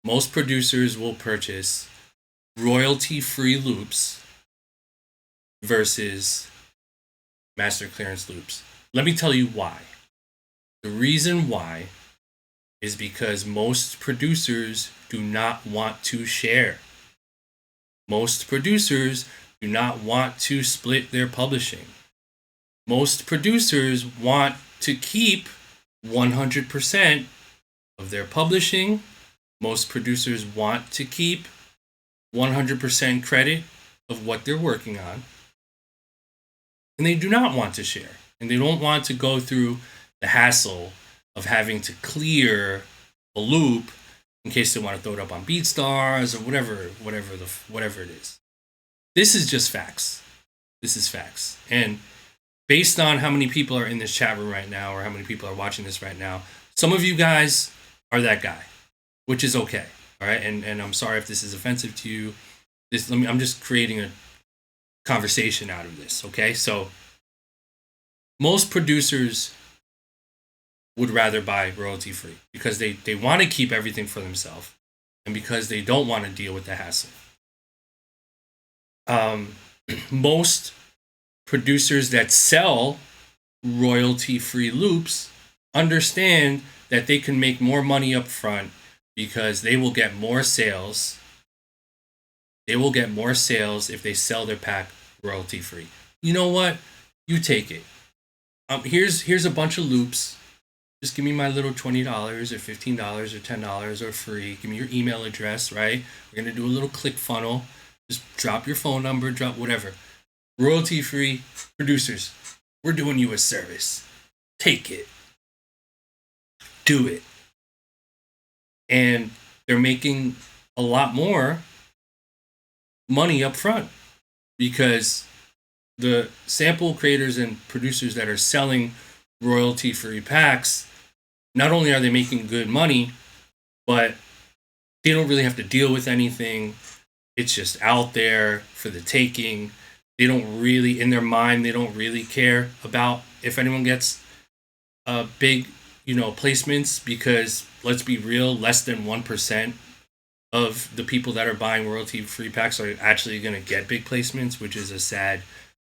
Most producers will purchase royalty-free loops versus master clearance loops. Let me tell you why. The reason why is because most producers do not want to share. Most producers do not want to split their publishing. Most producers want to keep 100% of their publishing. Most producers want to keep 100% credit of what they're working on, and they do not want to share, and they don't want to go through the hassle of having to clear a loop in case they want to throw it up on BeatStars or whatever it is. This is just facts. This is facts. And based on how many people are in this chat room right now, or how many people are watching this right now, some of you guys are that guy, which is okay. All right. And I'm sorry if this is offensive to you. I'm just creating a conversation out of this. Okay. So most producers would rather buy royalty free because they want to keep everything for themselves, and because they don't want to deal with the hassle. Most producers that sell royalty free loops understand that they can make more money up front because they will get more sales. They will get more sales if they sell their pack royalty free. You know what? You take it. Here's a bunch of loops. Just give me my little $20 or $15 or $10 or free. Give me your email address, right? We're going to do a little click funnel. Just drop your phone number, drop whatever. Royalty free producers. We're doing you a service. Take it. Do it. And they're making a lot more money up front because the sample creators and producers that are selling royalty free packs, not only are they making good money, but they don't really have to deal with anything. It's just out there for the taking. They don't really, in their mind, they don't really care about if anyone gets big, placements, because let's be real, less than 1% of the people that are buying royalty free packs are actually going to get big placements, which is a sad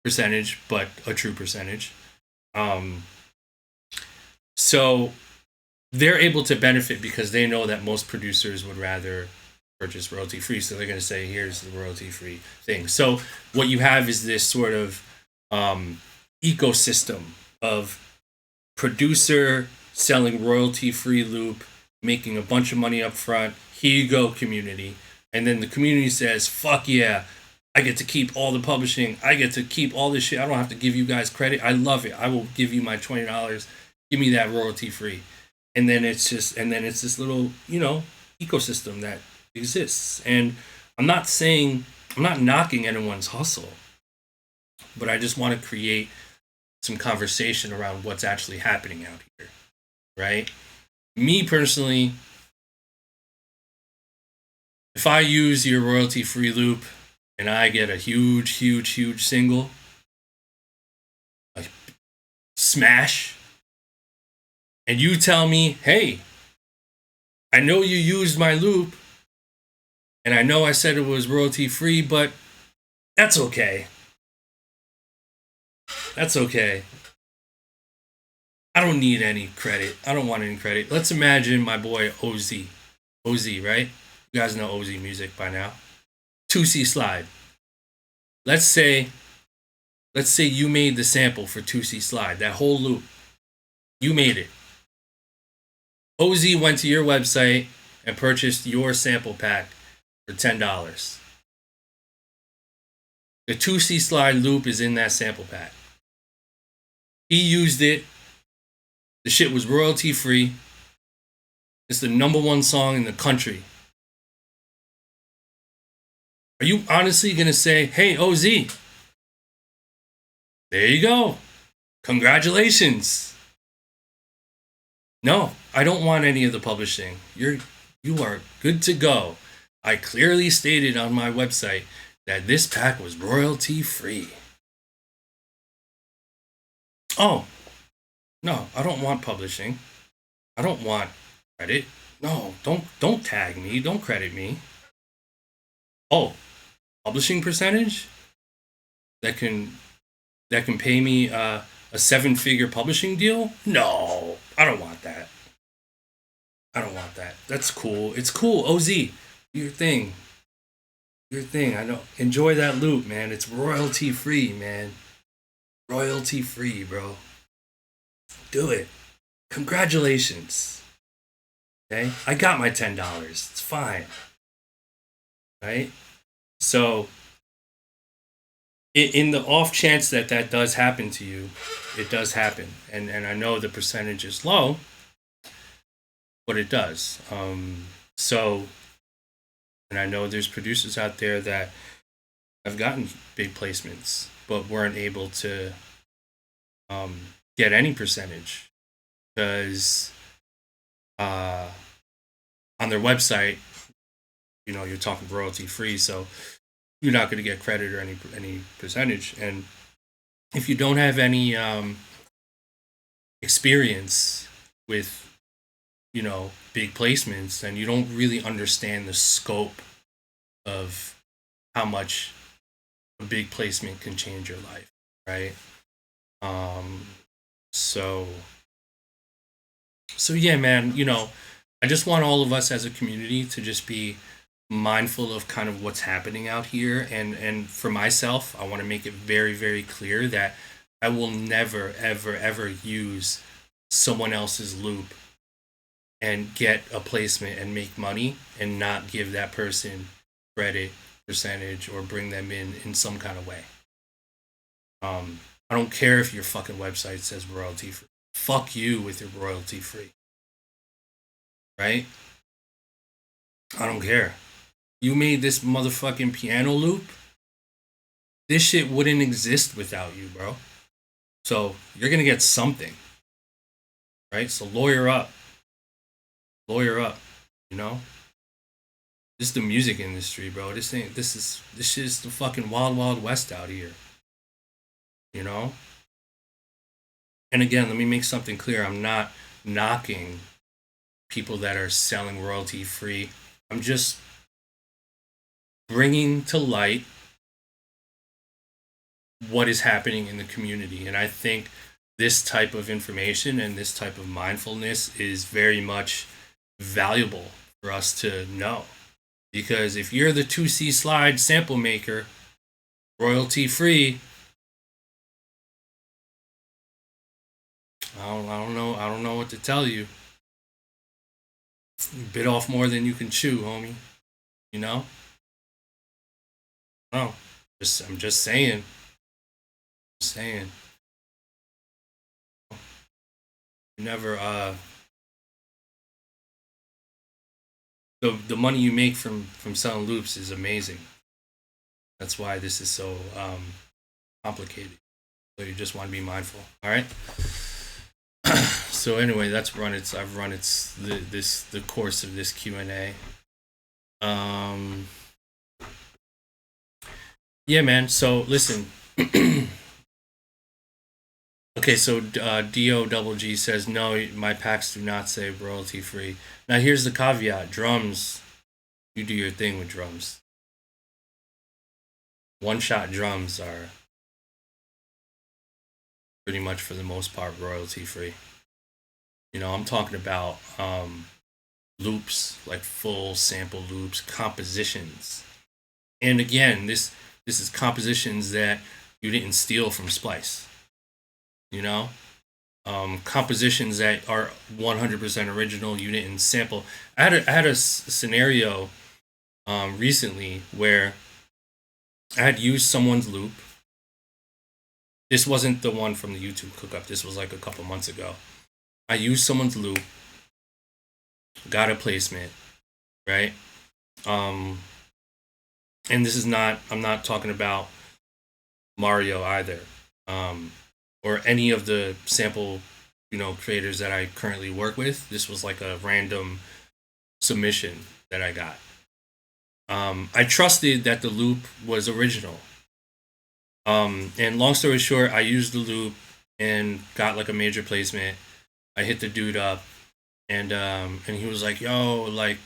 percentage, but a true percentage. So they're able to benefit because they know that most producers would rather purchase royalty free. So they're going to say, here's the royalty free thing. So what you have is this sort of ecosystem of producer selling royalty free loop, making a bunch of money up front. Here you go, community. And then the community says, fuck yeah, I get to keep all the publishing. I get to keep all this shit. I don't have to give you guys credit. I love it. I will give you my $20. Give me that royalty free. And then it's this little, ecosystem that exists. And I'm not knocking anyone's hustle, but I just want to create some conversation around what's actually happening out here, right? Me personally, if I use your royalty free loop and I get a huge single, a smash, and you tell me, hey, I know you used my loop, and I know I said it was royalty free, but that's okay. That's okay. I don't need any credit. I don't want any credit. Let's imagine my boy OZ. OZ, right? You guys know OZ music by now. 2C Slide. Let's say you made the sample for 2C Slide, that whole loop. You made it. OZ went to your website and purchased your sample pack for $10. The 2C Slide loop is in that sample pack. He used it. The shit was royalty free. It's the #1 song in the country. Are you honestly going to say, hey, OZ, there you go. Congratulations. No, I don't want any of the publishing. You are good to go. I clearly stated on my website that this pack was royalty free. Oh, no, I don't want publishing. I don't want credit. No, don't tag me. Don't credit me. Oh, publishing percentage that can pay me a 7-figure publishing deal? No, I don't want that. I don't want that. That's cool. It's cool. OZ, your thing. Your thing. I know. Enjoy that loop, man. It's royalty free, man. Royalty free, bro. Do it. Congratulations. Okay? I got my $10. It's fine. Right? So in the off chance that that does happen to you, it does happen. And I know the percentage is low, but it does. So, and I know there's producers out there that have gotten big placements, but weren't able to get any percentage because on their website, you know, you're talking royalty free, so you're not going to get credit or any percentage. And if you don't have any experience with, you know, big placements, then you don't really understand the scope of how much a big placement can change your life, right? So yeah, man, you know, I just want all of us as a community to just be mindful of kind of what's happening out here. And for myself, I want to make it very, very clear that I will never, ever, ever use someone else's loop and get a placement and make money and not give that person credit, percentage, or bring them in some kind of way. I don't care if your fucking website says royalty free. Fuck you with your royalty free. Right? I don't care. You made this motherfucking piano loop. This shit wouldn't exist without you, bro. So you're gonna get something. Right? So lawyer up. Lawyer up. You know? This is the music industry, bro. This shit is the fucking wild, wild west out here. You know? And again, let me make something clear. I'm not knocking people that are selling royalty free. I'm just bringing to light what is happening in the community. And I think this type of information and this type of mindfulness is very much valuable for us to know. Because if you're the 2C slide sample maker, royalty free, I don't know what to tell you. You bit off more than you can chew, homie. You know? No. I'm just saying. You never the money you make from selling loops is amazing. That's why this is so complicated. So you just want to be mindful. All right. So anyway, I've run the course of this Q&A. Yeah, man. So listen. Okay, so DOGG says, no, my packs do not say royalty free. Now, here's the caveat. Drums, you do your thing with drums. One-shot drums are pretty much, for the most part, royalty free. You know, I'm talking about loops, like full sample loops, compositions. And again, this is compositions that you didn't steal from Splice. You know, compositions that are 100% original. You didn't sample. I had a scenario recently where I had used someone's loop. This wasn't the one from the YouTube cookup. This was like a couple months ago. I used someone's loop, got a placement, right? And this is not. I'm not talking about Mario either. Or any of the sample, you know, creators that I currently work with. This was like a random submission that I got. I trusted that the loop was original. And long story short, I used the loop and got like a major placement. I hit the dude up, and he was like, "Yo, like,"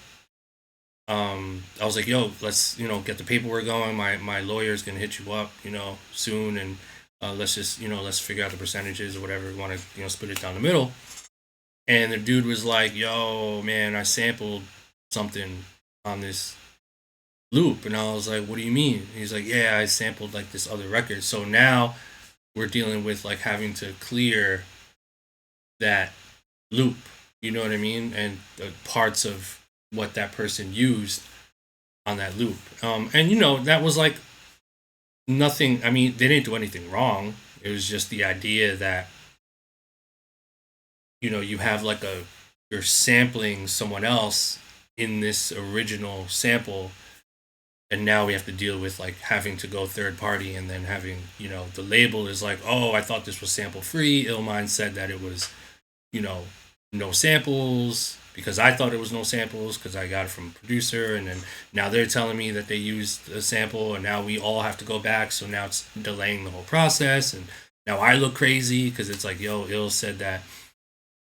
I was like, "Yo, let's, you know, get the paperwork going. My lawyer's gonna hit you up, you know, soon, and let's just, you know, let's figure out the percentages or whatever. We want to, you know, split it down the middle." And the dude was like, "Yo, man, I sampled something on this loop." And I was like, "What do you mean?" And he's like, "Yeah, I sampled like this other record." So now we're dealing with like having to clear that loop. You know what I mean? And the parts of what that person used on that loop. And you know, that was like nothing. I mean, they didn't do anything wrong. It was just the idea that, you know, you have like you're sampling someone else in this original sample, and now we have to deal with like having to go third party, and then having, you know, the label is like, oh, I thought this was sample free. Illmind said that it was, you know, no samples, because I thought it was no samples because I got it from a producer, and then now they're telling me that they used a sample, and now we all have to go back. So now it's delaying the whole process, and now I look crazy because it's like, yo, Ill said that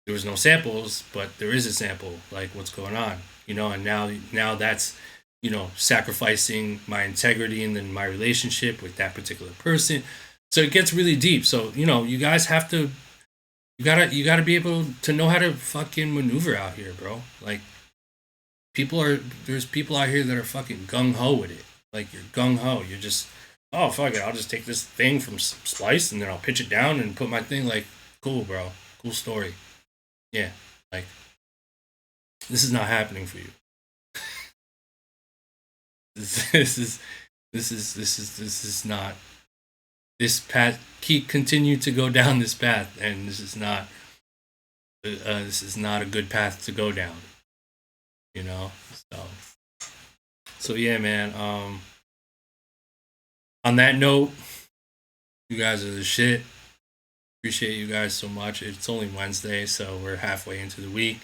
there was no samples, but there is a sample. Like, what's going on? You know, and now that's, you know, sacrificing my integrity and then my relationship with that particular person. So it gets really deep. So, you know, you guys have to, you gotta be able to know how to fucking maneuver out here, bro. Like, there's people out here that are fucking gung ho with it. Like, you're gung ho. You're just, oh fuck it, I'll just take this thing from Splice and then I'll pitch it down and put my thing. Like, cool, bro. Cool story. Yeah, like, this is not happening for you. This is not, this path. Continue to go down this path, and this is not a good path to go down. You know, so yeah, man. On that note, you guys are the shit. Appreciate you guys so much. It's only Wednesday, so we're halfway into the week.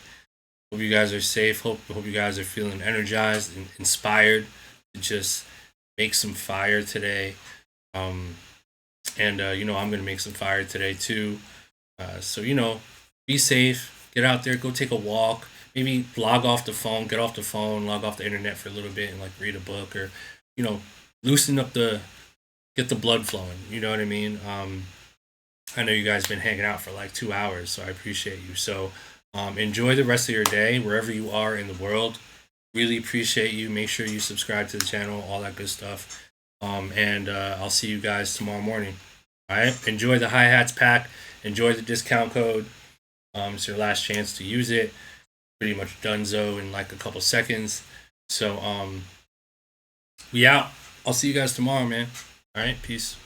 Hope you guys are safe. Hope you guys are feeling energized and inspired to just make some fire today. And you know, I'm gonna make some fire today too. So, you know, be safe. Get out there. Go take a walk. Maybe log off the phone. Get off the phone. Log off the internet for a little bit and like read a book, or, you know, loosen up get the blood flowing. You know what I mean? I know you guys been hanging out for like 2 hours, so I appreciate you. So enjoy the rest of your day wherever you are in the world. Really appreciate you. Make sure you subscribe to the channel, all that good stuff. And I'll see you guys tomorrow morning. All right. Enjoy the hi-hats pack. Enjoy the discount code. It's your last chance to use it. Pretty much donezo in like a couple seconds. So we out. I'll see you guys tomorrow, man. All right. Peace.